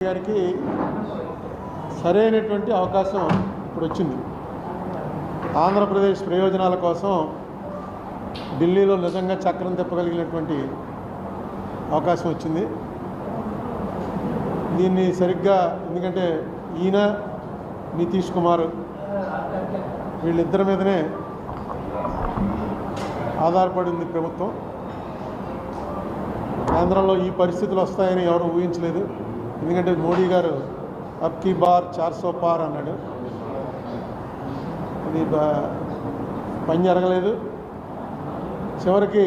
గారికి సరైనటువంటి అవకాశం ఇప్పుడు వచ్చింది. ఆంధ్రప్రదేశ్ ప్రయోజనాల కోసం ఢిల్లీలో నిజంగా చక్రం తిప్పగలిగినటువంటి అవకాశం వచ్చింది. దీన్ని సరిగ్గా ఎందుకంటే ఈయన నితీష్ కుమార్ వీళ్ళిద్దరి మీదనే ఆధారపడింది ప్రభుత్వం. కేంద్రంలో ఈ పరిస్థితులు వస్తాయని ఎవరు ఊహించలేదు. ఎందుకంటే మోడీ గారు అబ్ కీ బార్ 400 పార్ అన్నాడు. అది పని జరగలేదు. చివరికి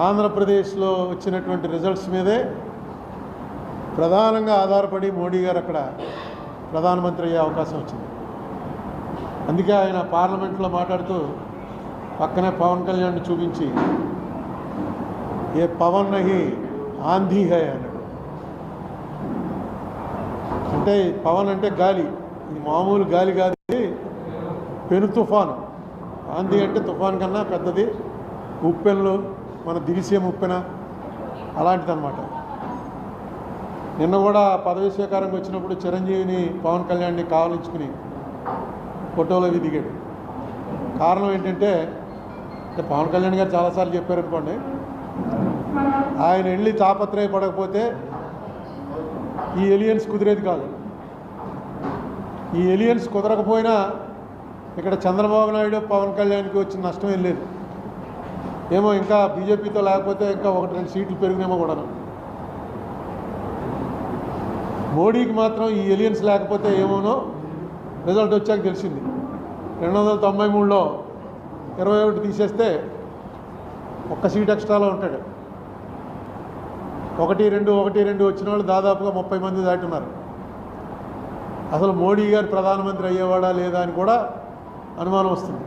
ఆంధ్రప్రదేశ్లో వచ్చినటువంటి రిజల్ట్స్ మీదే ప్రధానంగా ఆధారపడి మోడీ గారు అక్కడ ప్రధానమంత్రి అయ్యే అవకాశం వచ్చింది. అందుకే ఆయన పార్లమెంట్లో మాట్లాడుతూ పక్కనే పవన్ కళ్యాణ్ చూపించి ఏ పవన్ నహి ఆంధీ హై అన్నాడు. అంటే పవన్ అంటే గాలి, ఇది మామూలు గాలి కాదు, పెను తుఫాను. ఆంధీ అంటే తుఫాన్ కన్నా పెద్దది. ఉప్పెనలు మన దివిసీమ ఉప్పెన అలాంటిదన్నమాట. నిన్న కూడా పదవి స్వీకారంకి వచ్చినప్పుడు చిరంజీవిని పవన్ కళ్యాణ్ని కావలించుకుని ఫోటోలో దిగాడు. కారణం ఏంటంటే పవన్ కళ్యాణ్ గారు చాలాసార్లు చెప్పారనుకోండి, ఆయన వెళ్ళి తాపత్రయపడకపోతే ఈ ఎలియన్స్ కుదిరేది కాదు. ఈ ఎలియన్స్ కుదరకపోయినా ఇక్కడ చంద్రబాబు నాయుడు పవన్ కళ్యాణ్కి వచ్చిన నష్టం ఏం లేదు. ఏమో ఇంకా బీజేపీతో లేకపోతే ఇంకా 1-2 సీట్లు పెరిగినేమో కూడాను. మోడీకి మాత్రం ఈ ఎలియన్స్ లేకపోతే ఏమోనో రిజల్ట్ వచ్చాక తెలిసింది. 293లో 21 తీసేస్తే 1 సీట్ ఎక్స్ట్రాలో ఉంటాడు. 1-2 వచ్చిన వాళ్ళు దాదాపుగా 30 మంది దాటున్నారు. అసలు మోడీ గారు ప్రధానమంత్రి అయ్యేవాడా లేదా అని కూడా అనుమానం వస్తుంది.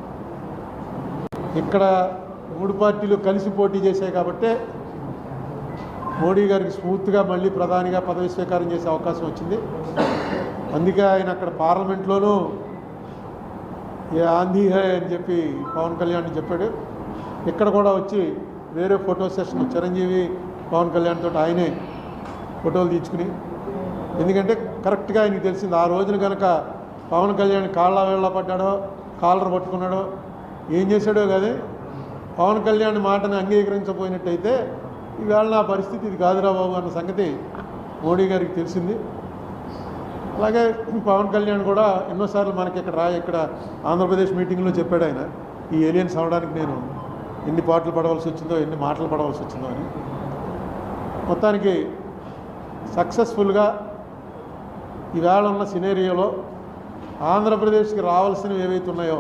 ఇక్కడ 3 పార్టీలు కలిసి పోటీ చేశాయి కాబట్టి మోడీ గారికి స్మూత్గా మళ్ళీ ప్రధానిగా పదవి స్వీకారం చేసే అవకాశం వచ్చింది. అందుకే ఆయన అక్కడ పార్లమెంట్లోనూ ఏ ఆంధీ హై అని చెప్పి పవన్ కళ్యాణ్ చెప్పాడు. ఇక్కడ కూడా వచ్చి వేరే ఫోటో సెషన్ చిరంజీవి పవన్ కళ్యాణ్ తోటి ఆయనే ఫోటోలు తీసుకుని, ఎందుకంటే కరెక్ట్గా ఆయనకి తెలిసింది ఆ రోజున కనుక పవన్ కళ్యాణ్ కాళ్ళ వేళ్ళ పడ్డాడో కాలర్ పట్టుకున్నాడో ఏం చేశాడో కానీ పవన్ కళ్యాణ్ మాటను అంగీకరించబోయినట్టయితే ఈవేళ నా పరిస్థితి ఇది కాదురా బాబు అన్న సంగతి మోడీ గారికి తెలిసింది. అలాగే పవన్ కళ్యాణ్ కూడా ఎన్నోసార్లు మనకి ఇక్కడ ఆంధ్రప్రదేశ్ మీటింగ్లో చెప్పాడు ఆయన, ఈ ఏలియన్స్ అవడానికి నేను ఎన్ని పాటలు పడవలసి వచ్చిందో ఎన్ని మాటలు పడవలసి వచ్చిందో అని. మొత్తానికి సక్సెస్ఫుల్గా ఈవేళ ఉన్న సినేరియోలో ఆంధ్రప్రదేశ్కి రావాల్సినవి ఏవైతే ఉన్నాయో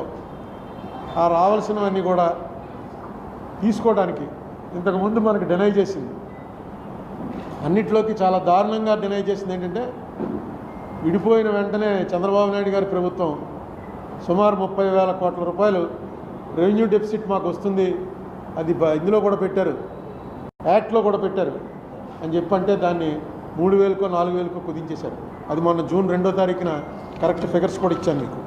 ఆ రావాల్సినవన్నీ కూడా తీసుకోవడానికి ఇంతకుముందు మనకు డినై చేసింది. అన్నిట్లోకి చాలా దారుణంగా డినై చేసింది ఏంటంటే, విడిపోయిన వెంటనే చంద్రబాబు నాయుడు గారి ప్రభుత్వం సుమారు 30,000 కోట్ల రూపాయలు రెవెన్యూ డెఫిసిట్ మాకు వస్తుంది, అది ఇందులో కూడా పెట్టారు, యాక్ట్లో కూడా పెట్టారు అని చెప్పంటే దాన్ని 3,000కో 4,000కో కుదించేశారు. అది మొన్న జూన్ 2వ తారీఖున కరెక్ట్ ఫిగర్స్ కూడా ఇచ్చాను మీకు.